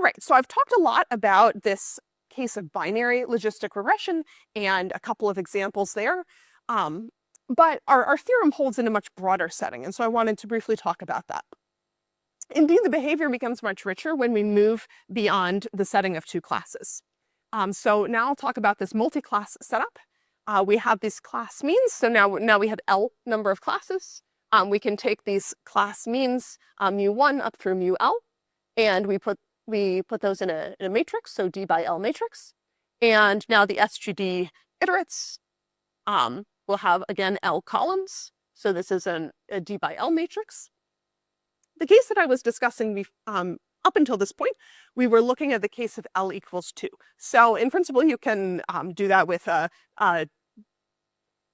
All right, so I've talked a lot about this case of binary logistic regression and a couple of examples there. But our theorem holds in a much broader setting, and so I wanted to briefly talk about that. Indeed, the behavior becomes much richer when we move beyond the setting of two classes. So now I'll talk about this multi-class setup. We have these class means, so now we have L number of classes. We can take these class means, mu1 up through mu L, and we put those in a matrix, so D by L matrix. And now the SGD iterates will have, again, L columns. So this is a D by L matrix. The case that I was discussing up until this point, we were looking at the case of L equals 2. So in principle, you can do that with a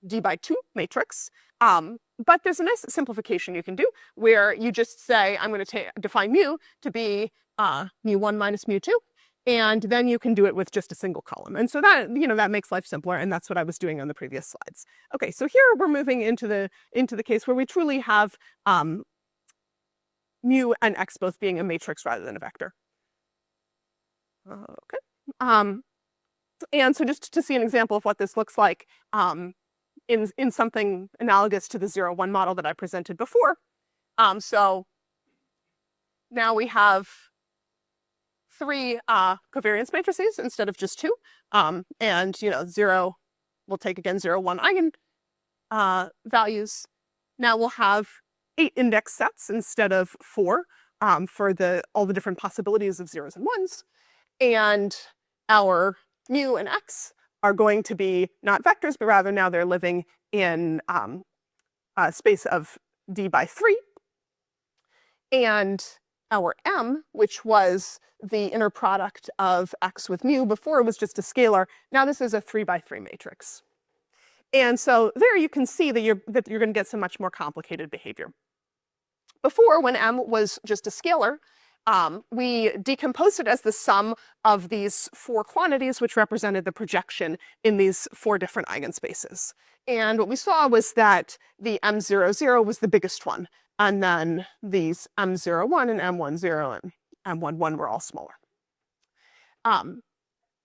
D by 2 matrix. But there's a nice simplification you can do where you just say, I'm going to define mu to be mu1 minus mu2, and then you can do it with just a single column. And so that, that makes life simpler, and that's what I was doing on the previous slides. Okay, so here we're moving into the case where we truly have mu and x both being a matrix rather than a vector. Okay. And so just to see an example of what this looks like in something analogous to the 0-1 model that I presented before. So now we have 3 covariance matrices instead of just 2. And 0, we'll take again 0-1 eigen values. Now we'll have 8 index sets instead of 4 for all the different possibilities of 0s and 1s. And our mu and x are going to be not vectors, but rather now they're living in a space of D by 3. And our m, which was the inner product of x with mu, before it was just a scalar, now this is a 3 by 3 matrix. And so there you can see that you're going to get some much more complicated behavior. Before, when m was just a scalar, we decomposed it as the sum of these 4 quantities, which represented the projection in these 4 different eigenspaces. And what we saw was that the m00 was the biggest one, and then these m01 and m10 and m11 were all smaller.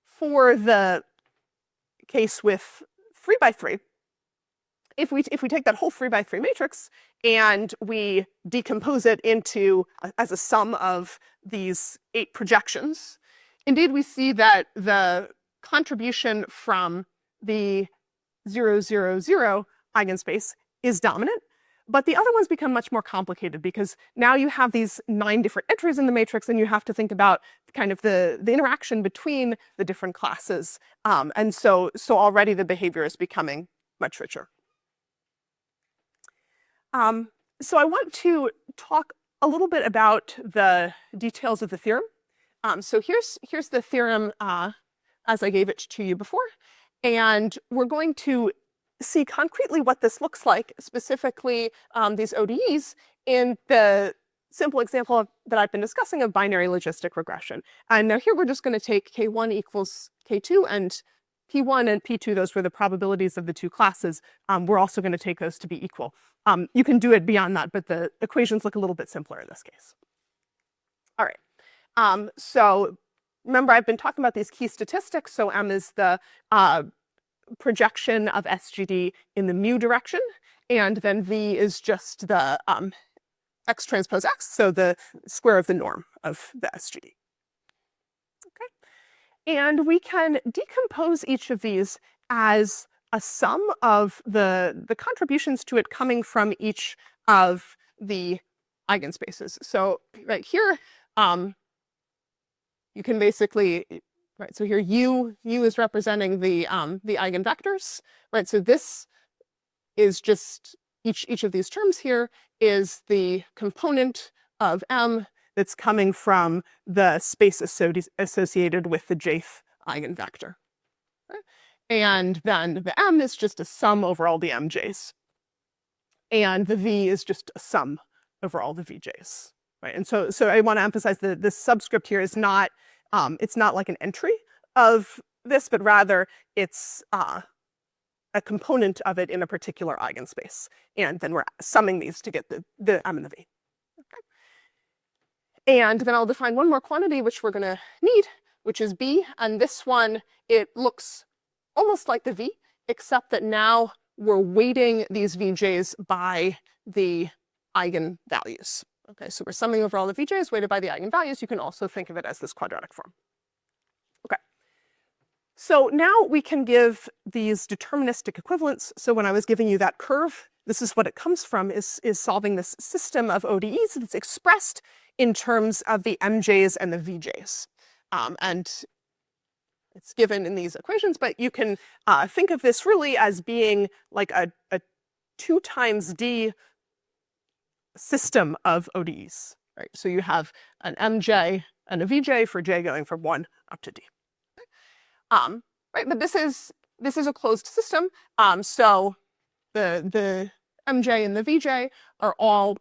For the case with 3 by 3, if we take that whole 3 by 3 matrix and we decompose it into as a sum of these 8 projections, indeed we see that the contribution from the 0, 0, 0 eigenspace is dominant, but the other ones become much more complicated because now you have these 9 different entries in the matrix, and you have to think about kind of the interaction between the different classes, and so already the behavior is becoming much richer. So I want to talk a little bit about the details of the theorem. So here's the theorem as I gave it to you before, and we're going to see concretely what this looks like, specifically these ODEs, in the simple example that I've been discussing of binary logistic regression. And now here we're just going to take K1 equals K2, and P1 and P2, those were the probabilities of the 2 classes. We're also going to take those to be equal. You can do it beyond that, but the equations look a little bit simpler in this case. All right. So remember, I've been talking about these key statistics. So m is the projection of SGD in the mu direction, and then v is just the x transpose x, so the square of the norm of the SGD. And we can decompose each of these as a sum of the contributions to it coming from each of the eigenspaces. So right here, you can basically, right, so here u is representing the eigenvectors, right? So this is just, each of these terms here is the component of m that's coming from the space associated with the jth eigenvector. Right? And then the m is just a sum over all the mj's. And the v is just a sum over all the vj's. Right? And so I want to emphasize that this subscript here is not, it's not like an entry of this, but rather it's a component of it in a particular eigenspace. And then we're summing these to get the m and the v. And then I'll define one more quantity which we're going to need, which is b. And this one, it looks almost like the v, except that now we're weighting these vj's by the eigenvalues. Okay, so we're summing over all the vj's weighted by the eigenvalues. You can also think of it as this quadratic form. Okay. So now we can give these deterministic equivalents. So when I was giving you that curve, this is what it comes from, is solving this system of ODEs that's expressed in terms of the MJs and the VJs. And it's given in these equations, but you can think of this really as being like a 2 times d system of ODEs, right? So you have an MJ and a VJ for j going from 1 up to d. Right, but this is a closed system. So the MJ and the VJ are all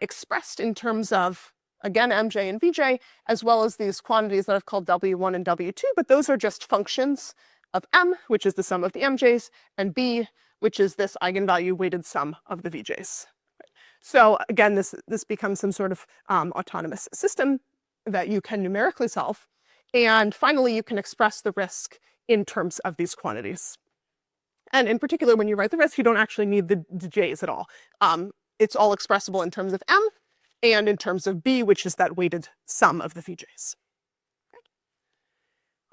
expressed in terms of, again, MJ and VJ, as well as these quantities that I've called W1 and W2, but those are just functions of M, which is the sum of the MJs, and B, which is this eigenvalue weighted sum of the VJs. So again, this becomes some sort of autonomous system that you can numerically solve. And finally, you can express the risk in terms of these quantities. And in particular, when you write the risk, you don't actually need the j's at all. It's all expressible in terms of M and in terms of B, which is that weighted sum of the VJs. Okay.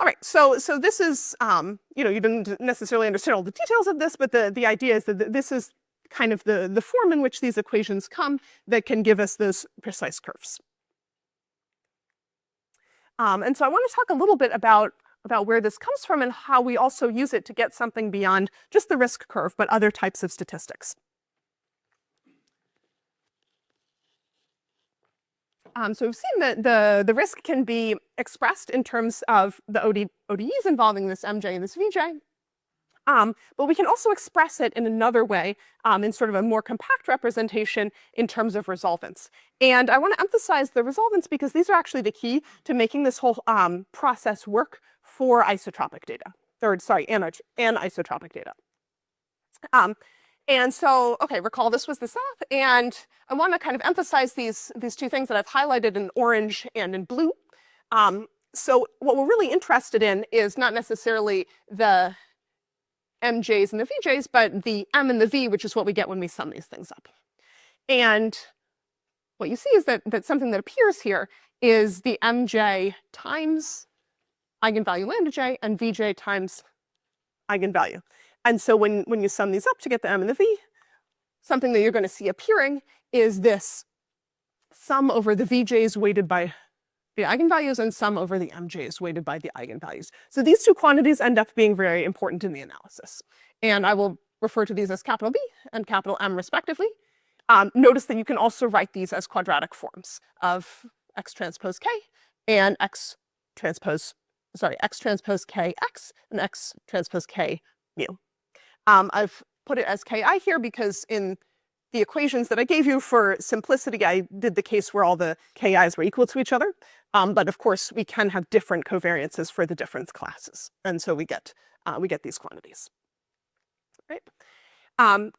All right, so this is, you didn't necessarily understand all the details of this, but the idea is that this is kind of the form in which these equations come that can give us those precise curves. And so I want to talk a little bit about where this comes from and how we also use it to get something beyond just the risk curve, but other types of statistics. So we've seen that the risk can be expressed in terms of the ODEs involving this MJ and this VJ. But we can also express it in another way, in sort of a more compact representation in terms of resolvents. And I want to emphasize the resolvents because these are actually the key to making this whole process work for isotropic data, or sorry, anisotropic data. And so, okay, recall this was the south, and I want to kind of emphasize these two things that I've highlighted in orange and in blue. So what we're really interested in is not necessarily the MJs and the VJs, but the M and the V, which is what we get when we sum these things up. And what you see is that something that appears here is the MJ times eigenvalue lambda j and VJ times eigenvalue. And so when you sum these up to get the M and the V, something that you're going to see appearing is this sum over the VJs weighted by the eigenvalues and sum over the MJs weighted by the eigenvalues. So these two quantities end up being very important in the analysis. And I will refer to these as capital B and capital M respectively. Notice that you can also write these as quadratic forms of X transpose K and X transpose KX and X transpose K mu. I've put it as Ki here because in the equations that I gave you for simplicity, I did the case where all the Ki's were equal to each other. But of course, we can have different covariances for the different classes. And so we get these quantities. Right?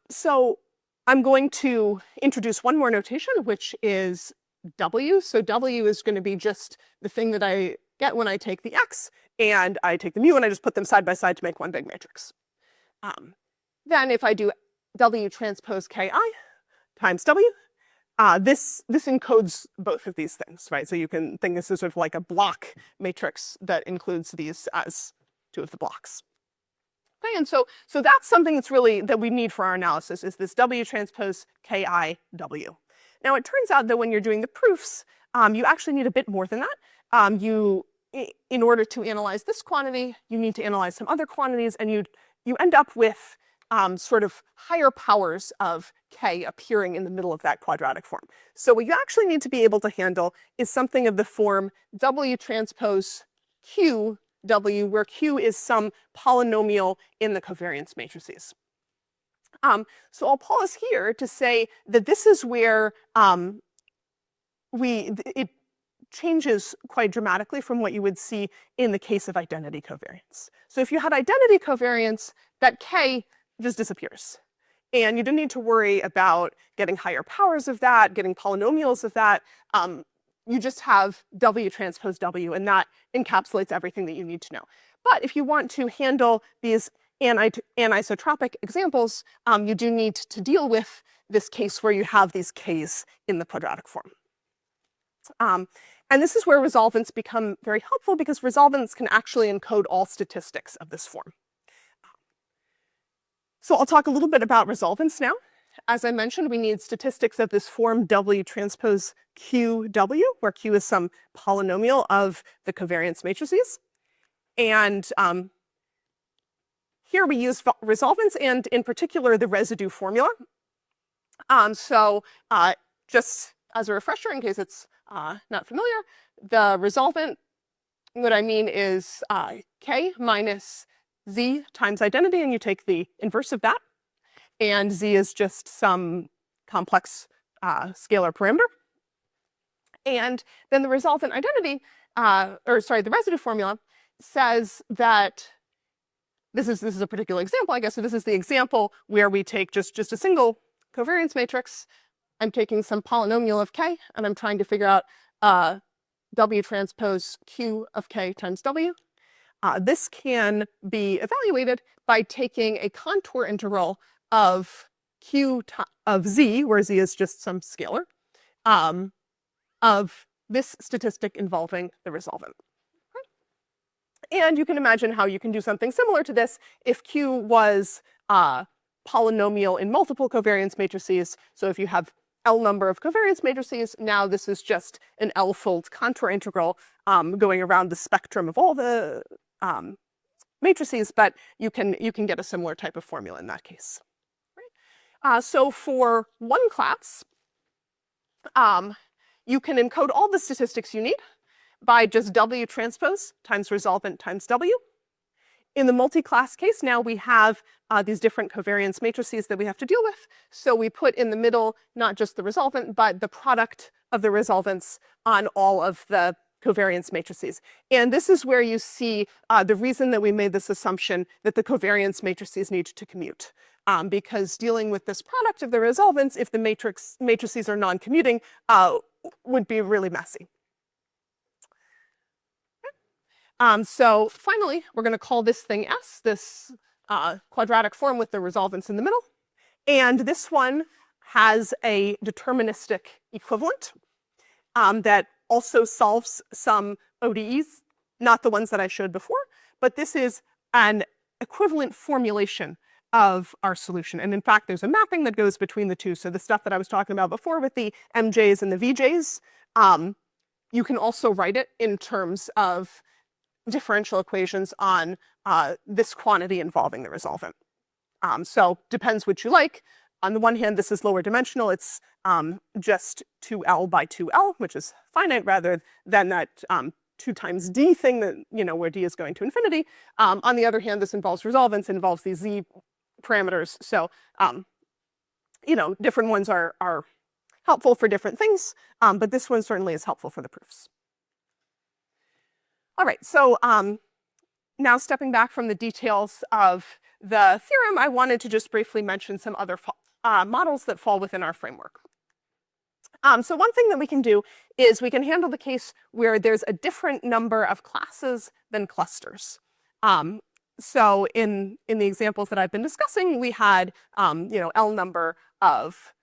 So I'm going to introduce one more notation, which is W. So W is going to be just the thing that I get when I take the X and I take the mu and I just put them side by side to make one big matrix. Then if I do W transpose Ki times W, this encodes both of these things, right? So you can think this is sort of like a block matrix that includes these as two of the blocks. Okay, and so that's something that's really that we need for our analysis is this W transpose Ki W. Now it turns out that when you're doing the proofs, you actually need a bit more than that. In order to analyze this quantity, you need to analyze some other quantities, and you end up with sort of higher powers of K appearing in the middle of that quadratic form. So what you actually need to be able to handle is something of the form W transpose Q W, where Q is some polynomial in the covariance matrices. So I'll pause here to say that this is where it changes quite dramatically from what you would see in the case of identity covariance. So if you had identity covariance, that K just disappears. And you don't need to worry about getting higher powers of that, getting polynomials of that. you just have W transpose W, and that encapsulates everything that you need to know. But if you want to handle these anisotropic examples, you do need to deal with this case where you have these Ks in the quadratic form. And this is where resolvents become very helpful, because resolvents can actually encode all statistics of this form. So I'll talk a little bit about resolvents now. As I mentioned, we need statistics of this form W transpose QW, where Q is some polynomial of the covariance matrices. And here we use resolvents, and in particular, the residue formula. Just as a refresher, in case it's not familiar, the resolvent, what I mean is K minus Z times identity, and you take the inverse of that. And Z is just some complex scalar parameter. And then the resolvent identity, the residue formula says that this is a particular example, I guess. So this is the example where we take just a single covariance matrix. I'm taking some polynomial of K, and I'm trying to figure out W transpose Q of K times W. This can be evaluated by taking a contour integral of Q of Z, where Z is just some scalar, of this statistic involving the resolvent. And you can imagine how you can do something similar to this if Q was polynomial in multiple covariance matrices. So if you have L number of covariance matrices, now this is just an L-fold contour integral going around the spectrum of all the matrices, but you can get a similar type of formula in that case. So for one class, you can encode all the statistics you need by just W transpose times resolvent times W. In the multi-class case, now we have these different covariance matrices that we have to deal with. So we put in the middle not just the resolvent, but the product of the resolvents on all of the covariance matrices. And this is where you see the reason that we made this assumption that the covariance matrices need to commute. Because dealing with this product of the resolvents, if the matrices are non-commuting, would be really messy. So finally, we're going to call this thing S, this quadratic form with the resolvents in the middle. And this one has a deterministic equivalent that also solves some ODEs, not the ones that I showed before, but this is an equivalent formulation of our solution. And in fact, there's a mapping that goes between the two. So the stuff that I was talking about before with the MJs and the VJs, you can also write it in terms of differential equations on this quantity involving the resolvent. So depends which you like. On the one hand, this is lower dimensional. It's just 2L by 2L, which is finite, rather than that 2 times D thing that, where D is going to infinity. On the other hand, this involves resolvents, involves these Z parameters. So, different ones are helpful for different things, but this one certainly is helpful for the proofs. All right, so now stepping back from the details of the theorem, I wanted to just briefly mention some other models that fall within our framework. So one thing that we can do is we can handle the case where there's a different number of classes than clusters. So in the examples that I've been discussing, we had L number of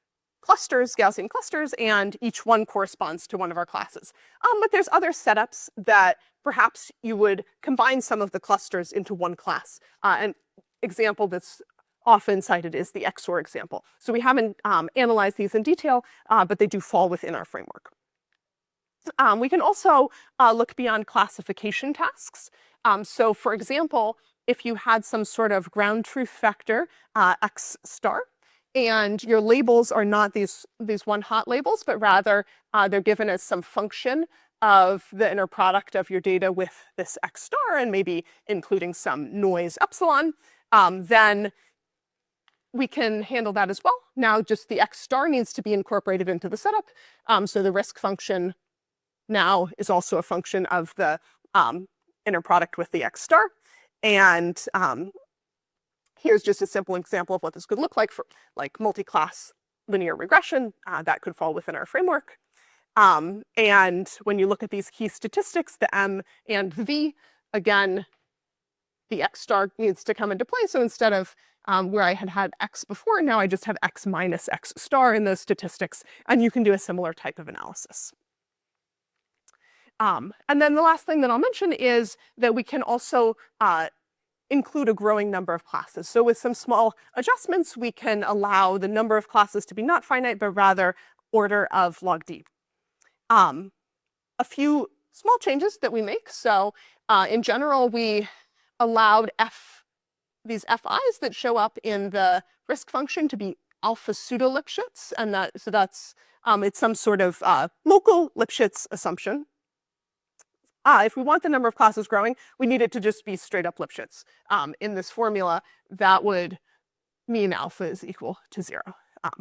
clusters, Gaussian clusters, and each one corresponds to one of our classes. But there's other setups that perhaps you would combine some of the clusters into one class. An example that's often cited is the XOR example. So we haven't analyzed these in detail, but they do fall within our framework. We can also look beyond classification tasks. So for example, if you had some sort of ground truth vector, X star, and your labels are not these one-hot labels, but rather they're given as some function of the inner product of your data with this X star, and maybe including some noise epsilon, then we can handle that as well. Now just the X star needs to be incorporated into the setup. So the risk function now is also a function of the inner product with the X star. And here's just a simple example of what this could look like for like multi-class linear regression that could fall within our framework. And when you look at these key statistics, the M and V, again, the X star needs to come into play. So instead of where I had X before, now I just have X minus X star in those statistics, and you can do a similar type of analysis. And then the last thing that I'll mention is that we can also include a growing number of classes. So with some small adjustments, we can allow the number of classes to be not finite, but rather order of log D. A few small changes that we make. So in general, we allowed these FIs that show up in the risk function to be alpha pseudo Lipschitz, and that's it's some sort of local Lipschitz assumption. If we want the number of classes growing, we need it to just be straight up Lipschitz. In this formula, that would mean alpha is equal to 0.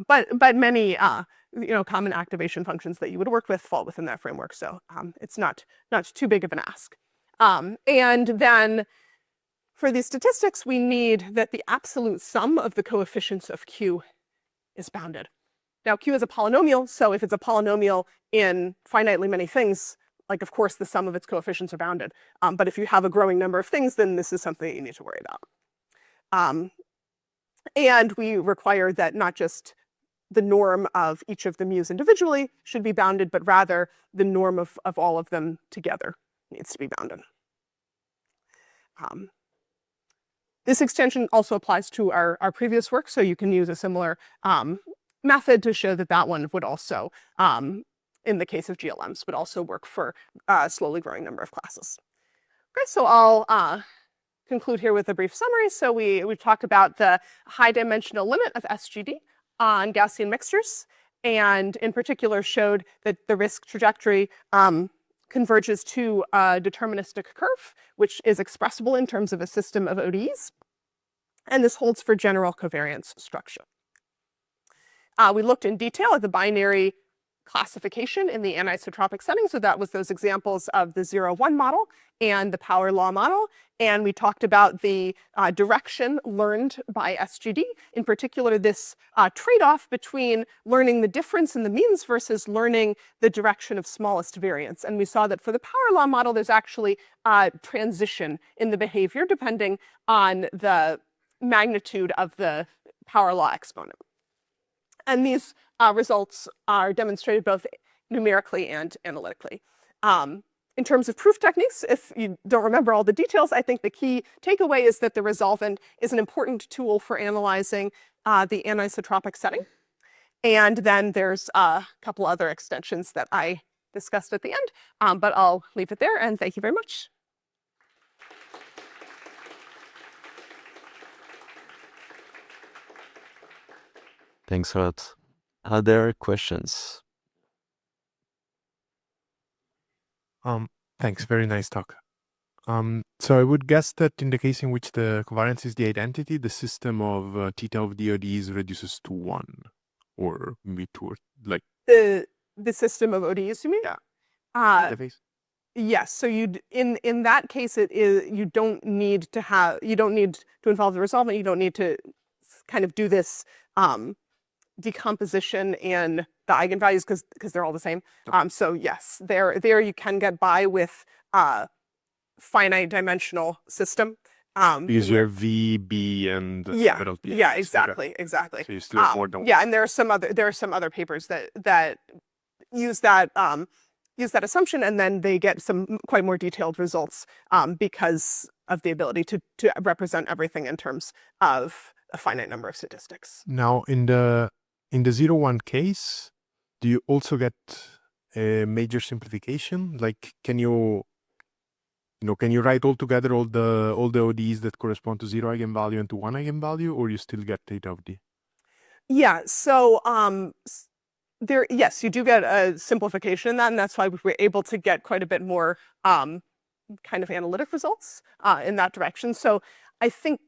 But many common activation functions that you would work with fall within that framework, so it's not too big of an ask. And then for these statistics, we need that the absolute sum of the coefficients of Q is bounded. Now, Q is a polynomial, so if it's a polynomial in finitely many things, like, of course, the sum of its coefficients are bounded. But if you have a growing number of things, then this is something that you need to worry about. And we require that not just the norm of each of the mu's individually should be bounded, but rather the norm of all of them together needs to be bounded. This extension also applies to our previous work, so you can use a similar method to show that that one would also, in the case of GLMs, would also work for a slowly growing number of classes. Okay, so I'll conclude here with a brief summary. So we've talked about the high dimensional limit of SGD on Gaussian mixtures, and in particular showed that the risk trajectory converges to a deterministic curve, which is expressible in terms of a system of ODEs. And this holds for general covariance structure. We looked in detail at the binary classification in the anisotropic setting. So that was those examples of the 0-1 model and the power law model. And we talked about the direction learned by SGD, in particular this trade-off between learning the difference in the means versus learning the direction of smallest variance. And we saw that for the power law model, there's actually transition in the behavior depending on the magnitude of the power law exponent. And these results are demonstrated both numerically and analytically. In terms of proof techniques, if you don't remember all the details, I think the key takeaway is that the resolvent is an important tool for analyzing the anisotropic setting. And then there's a couple other extensions that I discussed at the end, but I'll leave it there, and thank you very much. Thanks a lot. Are there questions? Thanks, very nice talk. So I would guess that in the case in which the covariance is the identity, the system of theta of the ODEs reduces to 1, or maybe 2, or like the system of ODEs, you mean? Yeah. Interface. Yes. So in that case, it is you don't need to involve the resolvent. You don't need to kind of do this decomposition in the eigenvalues because they're all the same. So yes, there you can get by with finite dimensional system. Because you have V, B, and yeah, yeah, exactly. So you still have more than yeah, and there are some other papers that use that assumption, and then they get some quite more detailed results because of the ability to represent everything in terms of a finite number of statistics. Now, in the 0-1 case, do you also get a major simplification? Like, can you write all together all the ODEs that correspond to 0 eigenvalue and to 1 eigenvalue, or you still get theta of D? Yeah. So yes, you do get a simplification in that, and that's why we were able to get quite a bit more kind of analytic results in that direction. So I think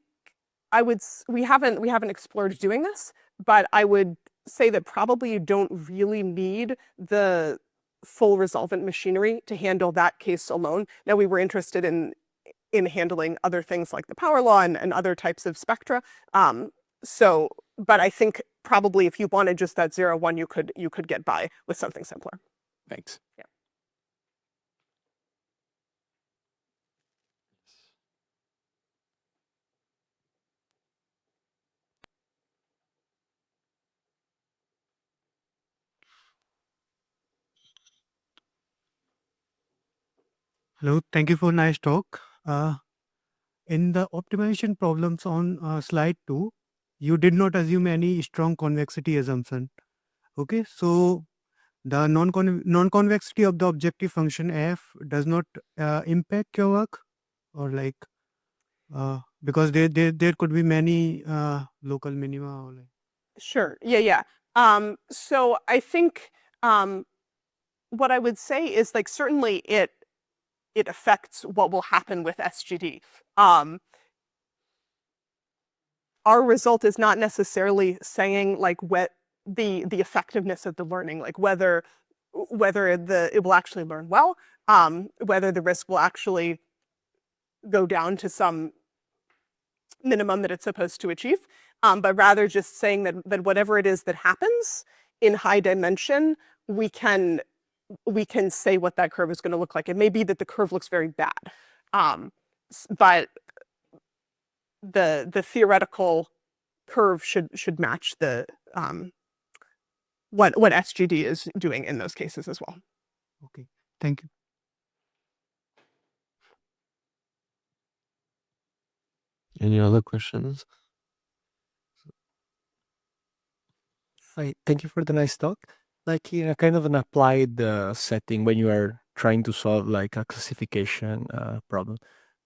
we haven't explored doing this, but I would say that probably you don't really need the full resolvent machinery to handle that case alone. Now, we were interested in handling other things like the power law and other types of spectra. But I think probably if you wanted just that 0-1, you could get by with something simpler. Thanks. Yeah. Hello, thank you for nice talk. In the optimization problems on slide 2, you did not assume any strong convexity assumption. Okay, so the non-convexity of the objective function f does not impact your work, or like because there could be many local minima or like. Sure. Yeah. So I think what I would say is like certainly it affects what will happen with SGD. Our result is not necessarily saying like what the effectiveness of the learning, like whether it will actually learn well, whether the risk will actually go down to some minimum that it's supposed to achieve, but rather just saying that whatever it is that happens in high dimension, we can say what that curve is going to look like. It may be that the curve looks very bad, but the theoretical curve should match the what SGD is doing in those cases as well. Okay, thank you. Any other questions? Hi, thank you for the nice talk. Like in a kind of an applied setting when you are trying to solve like a classification problem,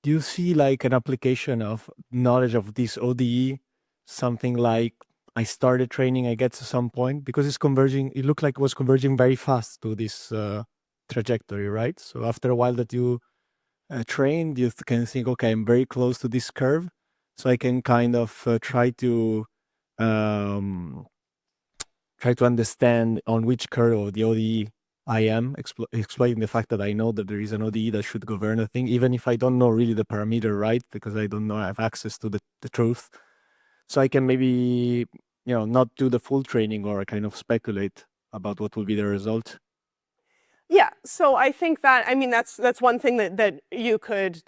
do you see like an application of knowledge of this ODE, something like I started training, I get to some point because it's converging, it looked like it was converging very fast to this trajectory, right? So after a while that you trained, you can think, okay, I'm very close to this curve, so I can kind of um, try to understand on which curve of the ODE I am, exploiting the fact that I know that there is an ODE that should govern a thing, even if I don't know really the parameter, right? Because I don't know, I have access to the truth. So I can maybe, not do the full training or kind of speculate about what will be the result. Yeah, so I think that, I mean, that's one thing that you could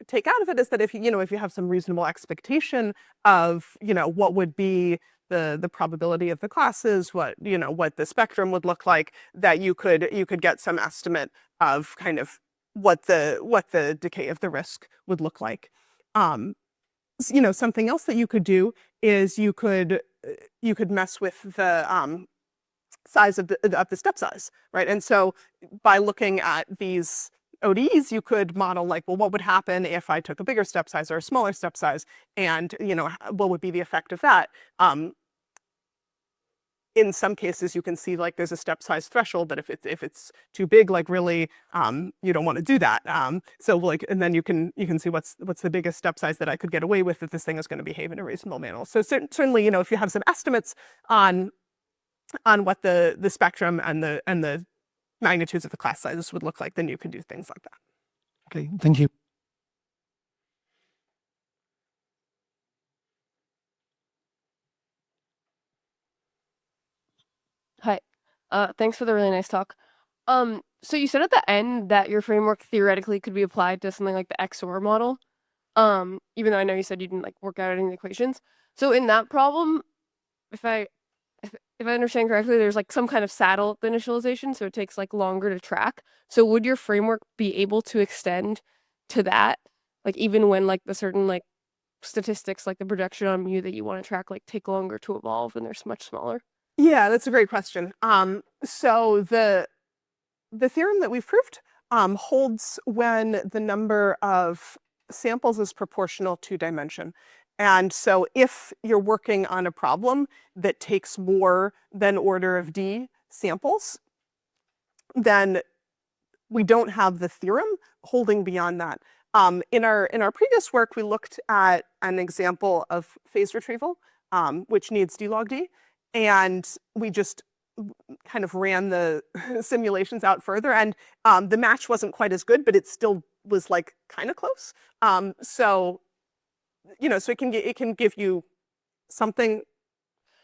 take out of it, is that if you have some reasonable expectation of what would be the probability of the classes, what the spectrum would look like, that you could get some estimate of kind of what the decay of the risk would look like. Something else that you could do is you could mess with the size of the step size, right? And so by looking at these ODEs, you could model like, well, what would happen if I took a bigger step size or a smaller step size, and what would be the effect of that? In some cases, you can see like there's a step size threshold, but if it's too big, like really, you don't want to do that. So like, and then you can see what's the biggest step size that I could get away with that this thing is going to behave in a reasonable manner. So certainly, if you have some estimates on what the spectrum and the magnitudes of the class sizes would look like, then you could do things like that. Okay, thank you. Hi. Thanks for the really nice talk. So you said at the end that your framework theoretically could be applied to something like the XOR model. Even though I know you said you didn't like work out any equations. So in that problem, if I understand correctly, there's like some kind of saddle initialization, so it takes like longer to track. So would your framework be able to extend to that? Like even when like the certain like statistics, like the projection on mu that you want to track, like take longer to evolve and they're much smaller? Yeah, that's a great question. So the theorem that we've proved holds when the number of samples is proportional to dimension. And so if you're working on a problem that takes more than order of D samples, then we don't have the theorem holding beyond that. In our previous work, we looked at an example of phase retrieval, which needs D log D, and we just kind of ran the simulations out further, and the match wasn't quite as good, but it still was like kind of close. So it can give you something.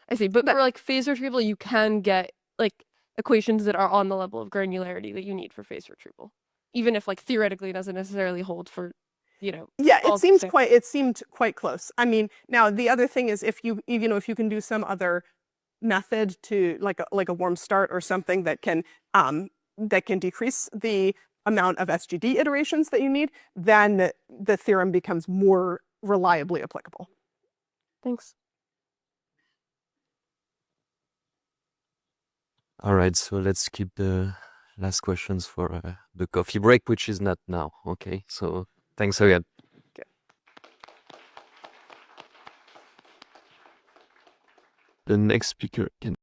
I see, but for like phase retrieval, you can get like equations that are on the level of granularity that you need for phase retrieval, even if like theoretically it doesn't necessarily hold for, Yeah, all it seems the- it seemed quite close. I mean, now the other thing is if you can do some other method to like a warm start or something that can decrease the amount of SGD iterations that you need, then the theorem becomes more reliably applicable. Thanks. All right, so let's keep the last questions for the coffee break, which is not now. Okay, so thanks again. The next speaker can